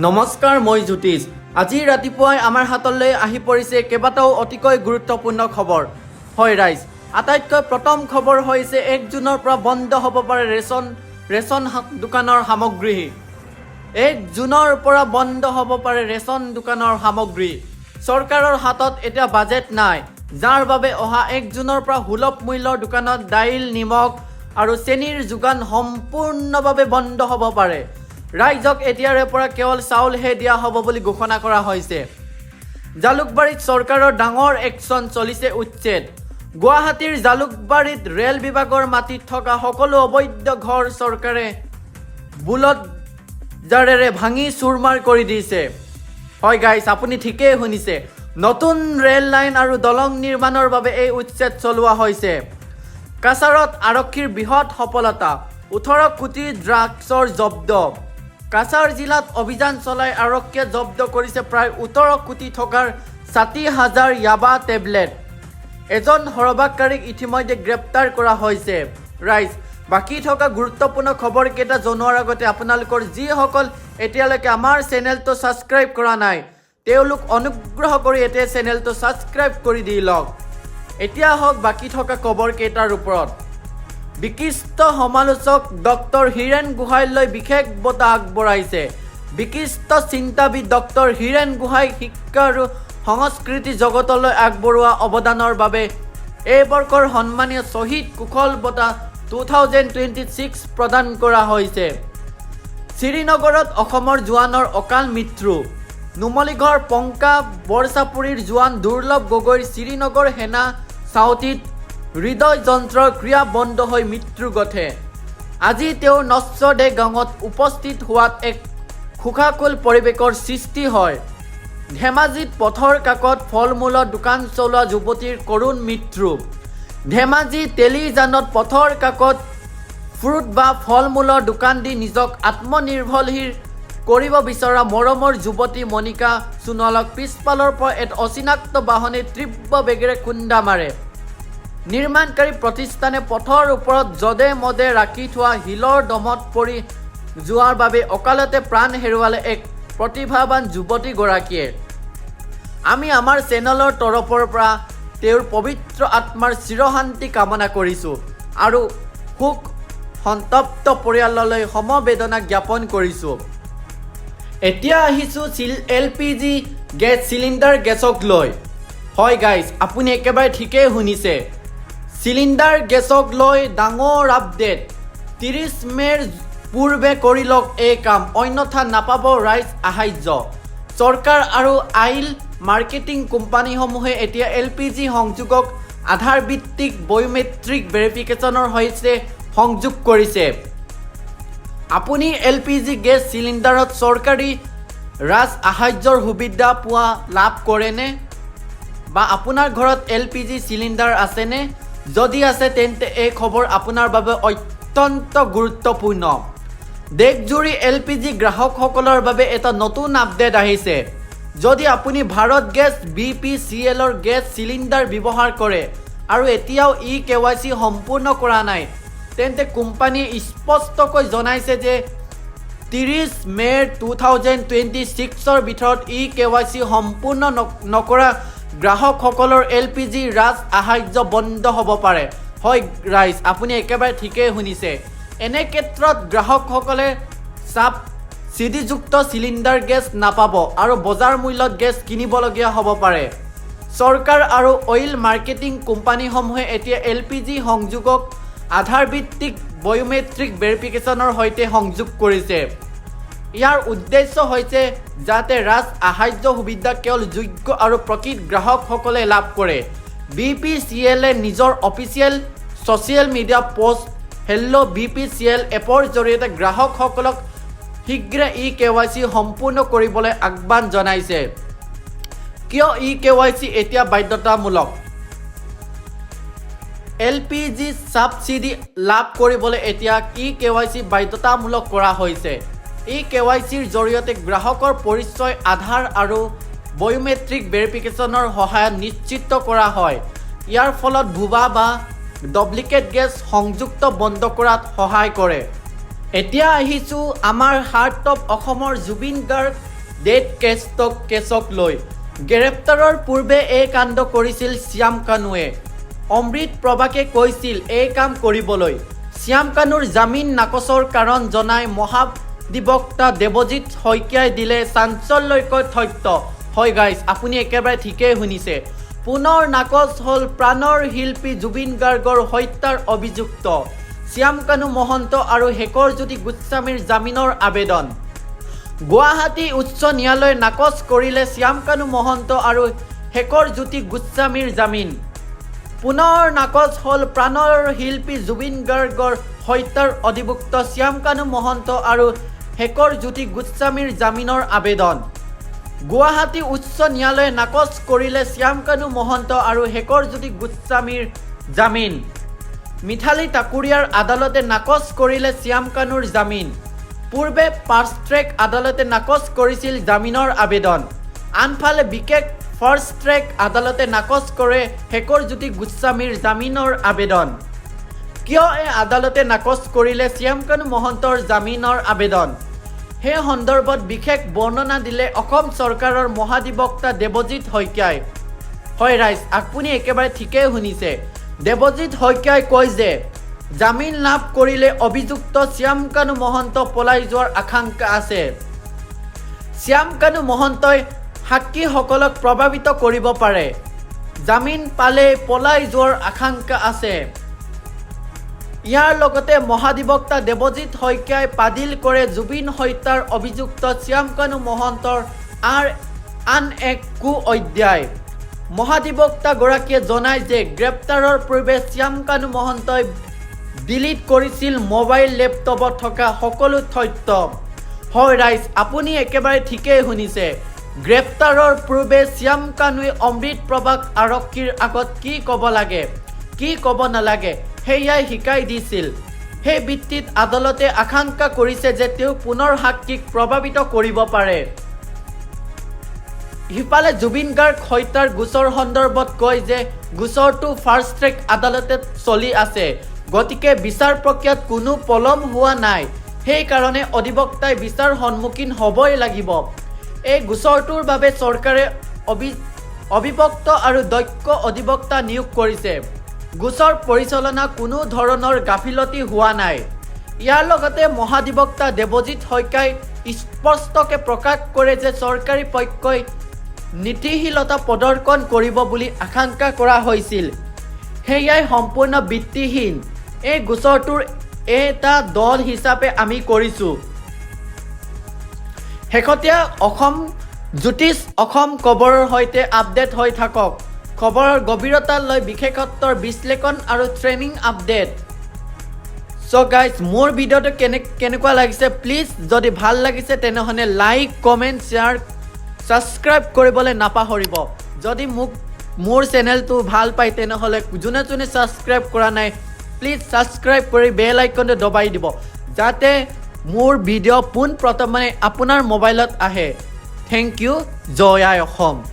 নমস্কাৰ, মই জ্যোতিষ। আজি ৰাতিপুৱাই আমাৰ হাতলৈ আহি পৰিছে কেইবাটাও অতিকৈ গুৰুত্বপূৰ্ণ খবৰ। হয় ৰাইজ, আটাইতকৈ প্ৰথম খবৰ হৈছে 1 জুনৰ পৰা বন্ধ হ'ব পাৰে ৰেচন দোকানৰ সামগ্ৰী। 1 জুনৰ পৰা বন্ধ হ'ব পাৰে ৰেচন দোকানৰ সামগ্ৰী। চৰকাৰৰ হাতত এতিয়া বাজেট নাই, যাৰ বাবে অহা 1 জুনৰ পৰা সুলভ মূল্যৰ দোকানত দাইল, নিমখ আৰু চেনিৰ যোগান সম্পূৰ্ণভাৱে বন্ধ হ'ব পাৰে। ৰাইজক এতিয়াৰে পৰা কেৱল চাউলহে দিয়া হ'ব বুলি ঘোষণা কৰা হৈছে। জালুকবাৰীত চৰকাৰৰ ডাঙৰ একশ্যন চলিছে উচ্ছেদ। গুৱাহাটীৰ জালুকবাৰীত ৰেল বিভাগৰ মাটিত থকা সকলো অবৈধ ঘৰ চৰকাৰে বুলডজাৰেৰে ভাঙি চুৰমাৰ কৰি দিছে। হয় গাইজ, আপুনি ঠিকেই শুনিছে। নতুন ৰেল লাইন আৰু দলং নিৰ্মাণৰ বাবে এই উচ্ছেদ চলোৱা হৈছে। কাছাৰত আৰক্ষীৰ বৃহৎ সফলতা, 18 কোটি ড্ৰাগছৰ জব্দ। কাছাৰ জিলাত অভিযান চলাই আৰক্ষীয়ে জব্দ কৰিছে প্ৰায় 18 কোটি টকাৰ 60,000 ইয়াবা টেবলেট। এজন সৰবাকাৰীক ইতিমধ্যে গ্ৰেপ্তাৰ কৰা হৈছে। ৰাইজ, বাকী থকা গুৰুত্বপূৰ্ণ খবৰকেইটা জনোৱাৰ আগতে আপোনালোকৰ যিসকল এতিয়ালৈকে আমাৰ চেনেলটো ছাবস্ক্ৰাইব কৰা নাই, তেওঁলোক অনুগ্ৰহ কৰি এতিয়া চেনেলটো ছাবস্ক্ৰাইব কৰি দি লওক। এতিয়া হওক বাকী থকা খবৰকেইটাৰ ওপৰত। বিশিষ্ট সমালোচক ডক্টৰ হীৰেণ গোহাঁইলৈ বিশেষ বঁটা আগবঢ়াইছে। বিশিষ্ট চিন্তাবিদ ডক্টৰ হীৰেণ গোহাঁইক শিক্ষা আৰু সংস্কৃতি জগতলৈ আগবঢ়োৱা অৱদানৰ বাবে এই বৰ্ষৰ সন্মানীয় শ্বহীদ কুশল বঁটা 2026 প্ৰদান কৰা হৈছে। শ্ৰীনগৰত অসমৰ জোৱানৰ অকাল মৃত্যু। নুমলীগড় পংকা বৰচাপুৰীৰ জোৱান দুৰ্লভ গগৈৰ শ্ৰীনগৰ সেনা চাউতিত হৃদয় যন্ত্ৰৰ ক্ৰিয়া বন্ধ হৈ মৃত্যু ঘটে। আজি তেওঁৰ নশ্বদে গাঁৱত উপস্থিত হোৱাত এক শোকাকুল পৰিৱেশৰ সৃষ্টি হয়। ধেমাজিত পথৰ কাষত ফল মূলৰ দোকান চলোৱা যুৱতীৰ কৰুণ মৃত্যু। ধেমাজি তেলিজানত পথৰ কাষত ফ্ৰুট বা ফল মূলৰ দোকান দি নিজক আত্মনিৰ্ভৰশীল কৰিব বিচৰা মৰমৰ যুৱতী মনিকা সোণোৱালক পিছফালৰ পৰা এক অচিনাক্ত বাহনে তীব্ৰ বেগেৰে খুন্দা মাৰে। নিৰ্মাণকাৰী প্ৰতিষ্ঠানে পথৰ ওপৰত যধে মধে ৰাখি থোৱা শিলৰ দমত পৰি যোৱাৰ বাবে অকালতে প্ৰাণ হেৰুৱালে এক প্ৰতিভাৱান যুৱতীগৰাকীয়ে। আমি আমাৰ চেনেলৰ তৰফৰ পৰা তেওঁৰ পবিত্ৰ আত্মাৰ চিৰশান্তি কামনা কৰিছোঁ আৰু শোক সন্তপ্ত পৰিয়াললৈ সমবেদনা জ্ঞাপন কৰিছোঁ। এতিয়া আহিছোঁ LPG গেছ চিলিণ্ডাৰ গেছক লৈ। হয় গাইজ, আপুনি একেবাৰে ঠিকেই শুনিছে। চিলিণ্ডাৰ গেছক লৈ ডাঙৰ আপডেট। 30 মে'ৰ পূৰ্বে কৰি লওক এই কাম, অন্যথা নাপাব ৰাইজ সাহায্য। চৰকাৰ আৰু অইল মাৰ্কেটিং কোম্পানীসমূহে এতিয়া LPG সংযোগক আধাৰ ভিত্তিক বায়'মেট্ৰিক ভেৰিফিকেশ্যনৰ সৈতে সংযোগ কৰিছে। আপুনি LPG গেছ চিলিণ্ডাৰত চৰকাৰী ৰাজ সাহায্যৰ সুবিধা পোৱা লাভ কৰেনে? বা আপোনাৰ ঘৰত LPG চিলিণ্ডাৰ আছেনে? যদি আছে তেন্তে এই খবৰ আপোনাৰ বাবে অত্যন্ত গুৰুত্বপূৰ্ণ। দেশজুৰি LPG গ্ৰাহকসকলৰ বাবে এটা নতুন আপডেট আহিছে। যদি আপুনি ভাৰত গেছ BPCLৰ গেছ চিলিণ্ডাৰ ব্যৱহাৰ কৰে আৰু এতিয়াও KYC সম্পূৰ্ণ কৰা নাই, তেন্তে কোম্পানীয়ে স্পষ্টকৈ জনাইছে যে 30 মে'ৰ 2026ৰ ভিতৰত KYC সম্পূৰ্ণ নকৰা গ্ৰাহকসকলৰ LPG ৰাজ সাহায্য বন্ধ হ'ব পাৰে। হয় ৰাইজ, আপুনি একেবাৰে ঠিকেই শুনিছে। এনে ক্ষেত্ৰত গ্ৰাহকসকলে ছাবচিডিযুক্ত চিলিণ্ডাৰ গেছ নাপাব আৰু বজাৰ মূল্যত গেছ কিনিবলগীয়া হ'ব পাৰে। চৰকাৰ আৰু অইল মাৰ্কেটিং কোম্পানীসমূহে এতিয়া LPG সংযোগক আধাৰ ভিত্তিক বায়'মেট্ৰিক ভেৰিফিকেশ্যনৰ সৈতে সংযোগ কৰিছে। ইয়াৰ উদ্দেশ্য হৈছে যাতে ৰাজ সাহায্য সুবিধা কেৱল যোগ্য আৰু প্ৰকৃত গ্ৰাহকসকলে লাভ কৰে। BPCLে নিজৰ official social media post hello' BPCL এপৰ জৰিয়তে গ্ৰাহকসকলক শীঘ্ৰে KYC সম্পূৰ্ণ কৰিবলৈ আহ্বান জনাইছে। কিয় KYC এতিয়া বাধ্যতামূলক? LPG ছাবচিডি লাভ কৰিবলৈ এতিয়া KYC বাধ্যতামূলক কৰা হৈছে। KYCৰ জৰিয়তে গ্ৰাহকৰ পৰিচয়, আধাৰ আৰু বায়'মেট্ৰিক ভেৰিফিকেশ্যনৰ সহায়ত নিশ্চিত কৰা হয়। ইয়াৰ ফলত ভুৱা বা ডুপ্লিকেট গেছ সংযুক্ত বন্ধ কৰাত সহায় কৰে। এতিয়া আহিছোঁ আমাৰ হাৰ্ট অফ অসমৰ জুবিন গাৰ্গ ডেথ কেছক লৈ গ্ৰেপ্তাৰৰ পূৰ্বে এই কাণ্ড কৰিছিল শ্যাম কানুৱে অমৃত প্ৰভাকে কৈছিল এই কাম কৰিবলৈ শ্যাম কানুৰ জামিন নাকচৰ কাৰণ জনাই মহাধিবক্তা দেৱজিৎ শইকীয়াই দিলে চাঞ্চল্যকৰ তথ্য হয় গাইজ আপুনি একেবাৰে ঠিকেই শুনিছে পুনৰ নাকচ হ'ল প্ৰাণৰ শিল্পী জুবিন গাৰ্গৰ হত্যাৰ অভিযুক্ত শ্যাম কানু মহন্ত আৰু শেখৰজ্যোতি গোস্বামীৰ জামিনৰ আবেদন গুৱাহাটী উচ্চ ন্যায়ালয়ে নাকচ কৰিলে শ্যাম কানু মহন্ত আৰু শেখৰজ্যোতি গোস্বামীৰ জামিন পুনৰ নাকচ হ'ল প্ৰাণৰ শিল্পী জুবিন গাৰ্গৰ হত্যাৰ অভিযুক্ত শ্যাম কানু মহন্ত আৰু শেখৰজ্যোতি গোস্বামীৰ জামিনৰ আবেদন গুৱাহাটী উচ্চ ন্যায়ালয়ে নাকচ কৰিলে শ্যাম কানু মহন্ত আৰু শেখৰজ্যোতি গোস্বামীৰ জামিন মিথালী টাকুৰীয়াৰ আদালতে নাকচ কৰিলে শ্যাম কানুৰ জামিন পূৰ্বে ফাষ্ট ট্ৰেক আদালতে নাকচ কৰিছিল জামিনৰ আবেদন আনফালে বিশেষ ফাৰ্ষ্ট ট্ৰেক আদালতে নাকচ কৰে শেখৰজ্যোতি গোস্বামীৰ জামিনৰ আবেদন কিয় এই আদালতে নাকচ কৰিলে শ্যাম কানু মহন্তৰ জামিনৰ আবেদন সেই সন্দৰ্ভত বিশেষ বৰ্ণনা দিলে অসম চৰকাৰৰ মহাধিবক্তা দেৱজিৎ শইকীয়াই হয় ৰাইজ আপুনি একেবাৰে ঠিকেই শুনিছে দেৱজিৎ শইকীয়াই কয় যে জামিন লাভ কৰিলে অভিযুক্ত শ্যাম কানু মহন্ত পলাই যোৱাৰ আশংকা আছে শ্যাম কানু মহন্তই সাক্ষীসকলক প্ৰভাৱিত কৰিব পাৰে জামিন পালে পলাই যোৱাৰ আশংকা আছে ইয়াৰ লগতে মহাধিবক্তা দেৱজিৎ শইকীয়াই বাতিল কৰে জুবিন হত্যাৰ অভিযুক্ত শ্যাম কানু মহন্তৰ আন এক অধ্যায় মহাধিবক্তাগৰাকীয়ে জনায় যে গ্ৰেপ্তাৰৰ পূৰ্বে শ্যাম কানু মহন্তই ডিলিট কৰিছিল মোবাইল লেপটপত থকা সকলো তথ্য হয় ৰাইজ আপুনি একেবাৰে ঠিকেই শুনিছে গ্ৰেপ্তাৰৰ পূৰ্বে শ্যাম কানুৱে অমৃত প্ৰভাক আৰক্ষীৰ আগত কি ক'ব লাগে কি ক'ব নালাগে সেয়াই শিকাই দিছিল সেই ভিত্তিত আদালতে আশংকা কৰিছে যে তেওঁ পুনৰ সাক্ষীক প্ৰভাৱিত কৰিব পাৰে ইফালে জুবিন গাৰ্গ হত্যাৰ গোচৰ সন্দৰ্ভত কয় যে গোচৰটো ফাৰ্ষ্ট ট্ৰেক আদালতে চলি আছে গতিকে বিচাৰ প্ৰক্ৰিয়াত কোনো পলম হোৱা নাই সেইকাৰণে অধিবক্তাই বিচাৰ সন্মুখীন হ'বই লাগিব এই গোচৰটোৰ বাবে চৰকাৰে অভিভক্ত আৰু দক্ষ অধিবক্তা নিয়োগ কৰিছে গোচৰ পৰিচালনা কোনো ধৰণৰ গাফিলতি হোৱা নাই ইয়াৰ লগতে মহাধিবক্তা দেৱজিৎ শইকীয়াই স্পষ্টকৈ প্ৰকাশ কৰে যে চৰকাৰী পক্ষই নীতিশীলতা প্ৰদৰ্শন কৰিব বুলি আশংকা কৰা হৈছিল সেয়াই সম্পূৰ্ণ ভিত্তিহীন এই গোচৰটোৰ এটা দল হিচাপে আমি কৰিছোঁ শেহতীয়া অসম জ্যোতিষ অসম খবৰৰ সৈতে আপডেট হৈ থাকক খবৰৰ গভীৰতা লৈ বিশেষত্বৰ বিশ্লেষণ আৰু ট্ৰেইনিং আপডেট সো গাইজ মোৰ ভিডিঅ'টো কেনেকুৱা লাগিছে প্লিজ যদি ভাল লাগিছে তেনেহ'লে লাইক কমেণ্ট শ্বেয়াৰ সাবস্ক্ৰাইব কৰিবলৈ নাপাহৰিব যদি মোৰ চেনেলটো ভাল পায় তেনেহ'লে যোনে সাবস্ক্ৰাইব কৰা নাই প্লিজ সাবস্ক্ৰাইব কৰি বেল আইকনটো দবাই দিব যাতে মোৰ ভিডিঅ' পোন প্ৰথমে আপোনাৰ মোবাইলত আহে থ্যাংক ইউ জয় আই অসম